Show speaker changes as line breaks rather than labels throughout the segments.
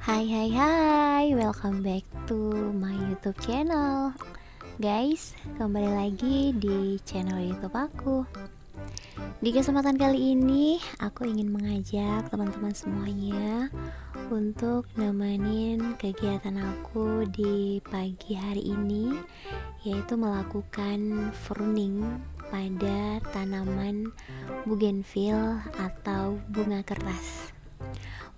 Hai hai hai, welcome back to my YouTube channel. Guys, kembali lagi di channel YouTube aku. Di kesempatan kali ini, aku ingin mengajak teman-teman semuanya untuk nemenin kegiatan aku di pagi hari ini, yaitu melakukan pruning pada tanaman bougainville atau bunga kertas.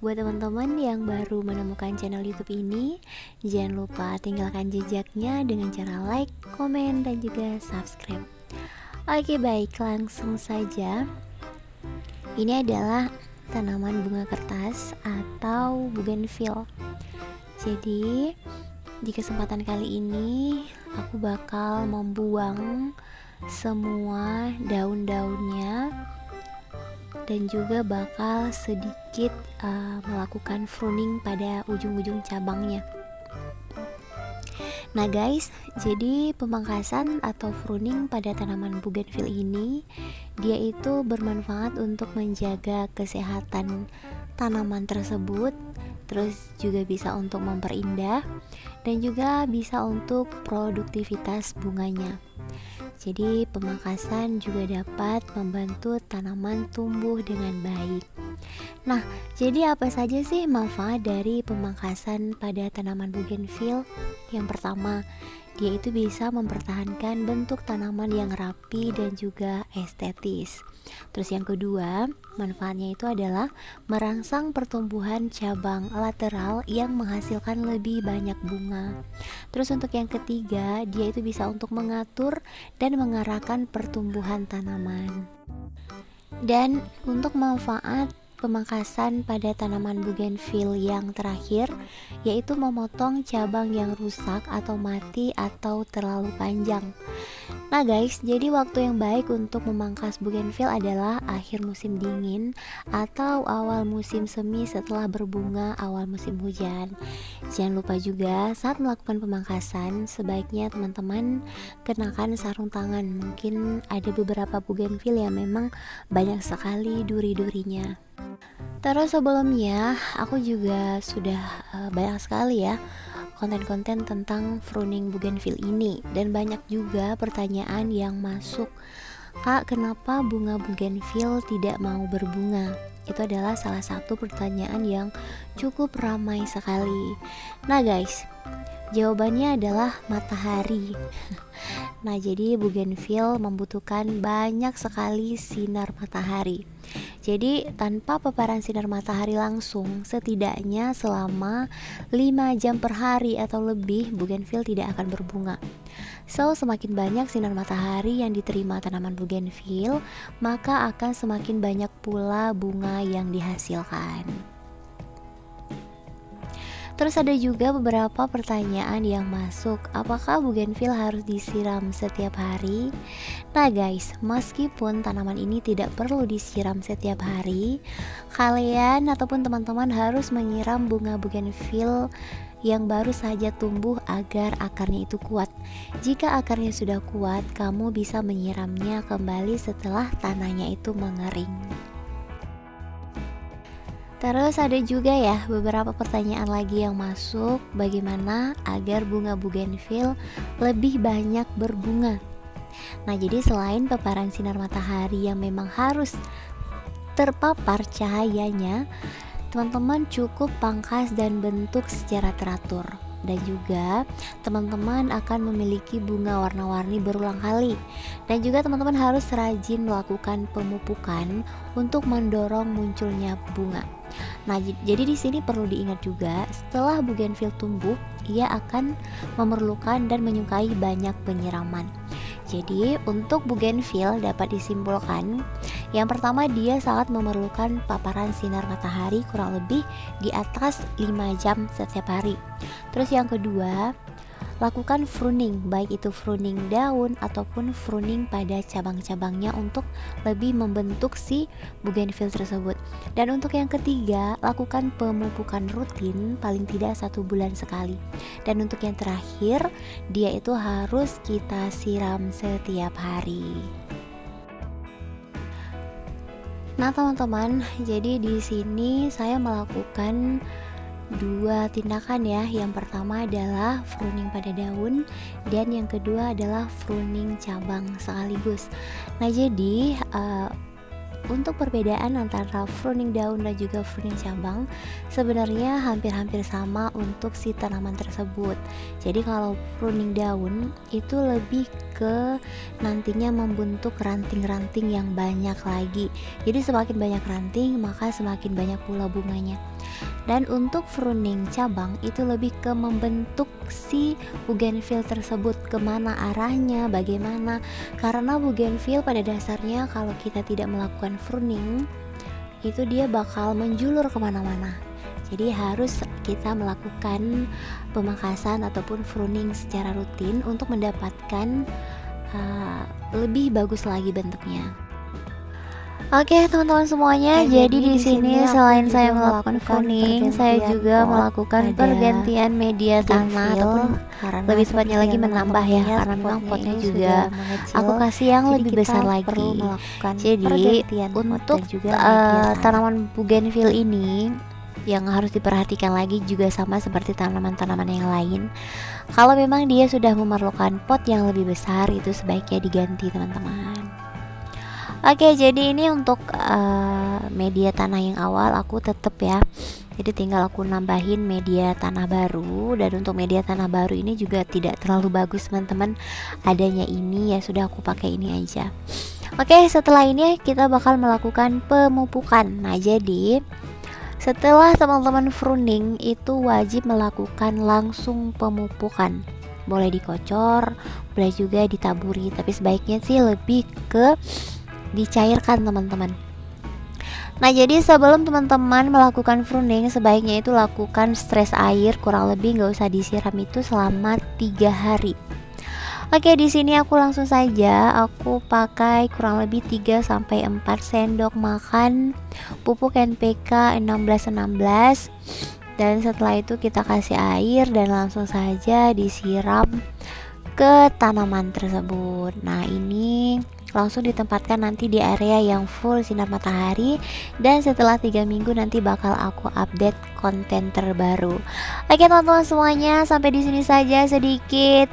Buat teman-teman yang baru menemukan channel YouTube ini, jangan lupa tinggalkan jejaknya dengan cara like, komen, dan juga subscribe. Oke baik, langsung saja. Ini adalah tanaman bunga kertas atau bougainville. Jadi di kesempatan kali ini aku bakal membuang semua daun-daunnya dan juga bakal sedikit melakukan pruning pada ujung-ujung cabangnya. Nah guys, jadi pemangkasan atau pruning pada tanaman bougainville ini dia itu bermanfaat untuk menjaga kesehatan tanaman tersebut, terus juga bisa untuk memperindah dan juga bisa untuk produktivitas bunganya. Jadi pemangkasan juga dapat membantu tanaman tumbuh dengan baik. Nah, jadi apa saja sih manfaat dari pemangkasan pada tanaman bougainville? Yang pertama, dia itu bisa mempertahankan bentuk tanaman yang rapi dan juga estetis. Terus yang kedua, manfaatnya itu adalah merangsang pertumbuhan cabang lateral yang menghasilkan lebih banyak bunga. Terus untuk yang ketiga, dia itu bisa untuk mengatur dan mengarahkan pertumbuhan tanaman. Dan untuk manfaat pemangkasan pada tanaman bougainville yang terakhir, yaitu memotong cabang yang rusak atau mati atau terlalu panjang. Nah guys, jadi waktu yang baik untuk memangkas bougainville adalah akhir musim dingin atau awal musim semi setelah berbunga awal musim hujan. Jangan lupa juga saat melakukan pemangkasan, sebaiknya teman-teman kenakan sarung tangan. Mungkin ada beberapa bougainville yang memang banyak sekali duri-durinya. Terus sebelumnya aku juga sudah banyak sekali ya konten-konten tentang pruning bougainville ini, dan banyak juga pertanyaan yang masuk. Kak, kenapa bunga bougainville tidak mau berbunga? Itu adalah salah satu pertanyaan yang cukup ramai sekali. Nah guys, jawabannya adalah matahari. Nah jadi bougainville membutuhkan banyak sekali sinar matahari. Jadi tanpa paparan sinar matahari langsung, setidaknya selama 5 jam per hari atau lebih, bougainville tidak akan berbunga. So, semakin banyak sinar matahari yang diterima tanaman bougainville, maka akan semakin banyak pula bunga yang dihasilkan. Terus ada juga beberapa pertanyaan yang masuk, apakah bougainville harus disiram setiap hari? Nah guys, meskipun tanaman ini tidak perlu disiram setiap hari, kalian ataupun teman-teman harus menyiram bunga bougainville yang baru saja tumbuh agar akarnya itu kuat. Jika akarnya sudah kuat, kamu bisa menyiramnya kembali setelah tanahnya itu mengering. Terus ada juga ya beberapa pertanyaan lagi yang masuk, bagaimana agar bunga bougainville lebih banyak berbunga. Nah jadi selain paparan sinar matahari yang memang harus terpapar cahayanya, teman-teman cukup pangkas dan bentuk secara teratur. Dan juga teman-teman akan memiliki bunga warna-warni berulang kali. Dan juga teman-teman harus rajin melakukan pemupukan untuk mendorong munculnya bunga. Nah, jadi di sini perlu diingat juga, setelah bougainville tumbuh, ia akan memerlukan dan menyukai banyak penyiraman. Jadi untuk bougainville dapat disimpulkan, yang pertama dia sangat memerlukan paparan sinar matahari kurang lebih di atas 5 jam setiap hari. Terus yang kedua, lakukan pruning, baik itu pruning daun ataupun pruning pada cabang-cabangnya untuk lebih membentuk si bougainville tersebut. Dan untuk yang ketiga, lakukan pemupukan rutin paling tidak 1 bulan sekali. Dan untuk yang terakhir, dia itu harus kita siram setiap hari. Nah teman-teman, jadi di sini saya melakukan dua tindakan ya. Yang pertama adalah pruning pada daun, dan yang kedua adalah pruning cabang sekaligus. Nah, jadi untuk perbedaan antara pruning daun dan juga pruning cabang sebenarnya hampir-hampir sama untuk si tanaman tersebut. Jadi kalau pruning daun itu lebih ke nantinya membentuk ranting-ranting yang banyak lagi. Jadi semakin banyak ranting maka semakin banyak pula bunganya. Dan untuk pruning cabang itu lebih ke membentuk si bougainville tersebut, kemana arahnya, bagaimana. Karena bougainville pada dasarnya kalau kita tidak melakukan pruning itu dia bakal menjulur kemana-mana. Jadi harus kita melakukan pemangkasan ataupun pruning secara rutin untuk mendapatkan lebih bagus lagi bentuknya. Oke teman-teman semuanya, jadi di sini selain saya melakukan pruning, saya juga melakukan pergantian media tanah ataupun lebih tepatnya lagi menambah ya, karena memang potnya juga aku kasih yang lebih besar lagi. Jadi untuk tanaman bougainville ini yang harus diperhatikan lagi juga sama seperti tanaman-tanaman yang lain. Kalau memang dia sudah memerlukan pot yang lebih besar, itu sebaiknya diganti teman-teman. Oke, jadi ini untuk media tanah yang awal aku tetep ya. Jadi tinggal aku nambahin media tanah baru, dan untuk media tanah baru ini juga tidak terlalu bagus teman-teman. Adanya ini ya sudah aku pakai ini aja. Oke, setelah ini kita bakal melakukan pemupukan. Nah, jadi setelah teman-teman pruning itu wajib melakukan langsung pemupukan. Boleh dikocor, boleh juga ditaburi, tapi sebaiknya sih lebih ke dicairkan teman-teman. Nah, jadi sebelum teman-teman melakukan pruning sebaiknya itu lakukan stres air, kurang lebih nggak usah disiram itu selama 3 hari. Oke, di sini aku langsung saja aku pakai kurang lebih 3-4 sendok makan pupuk NPK 1616, dan setelah itu kita kasih air dan langsung saja disiram ke tanaman tersebut. Nah, ini langsung ditempatkan nanti di area yang full sinar matahari, dan setelah 3 minggu nanti bakal aku update konten terbaru. Oke teman-teman semuanya, sampai di sini saja sedikit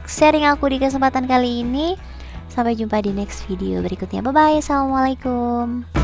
sharing aku di kesempatan kali ini. Sampai jumpa di next video berikutnya. Bye bye. Assalamualaikum.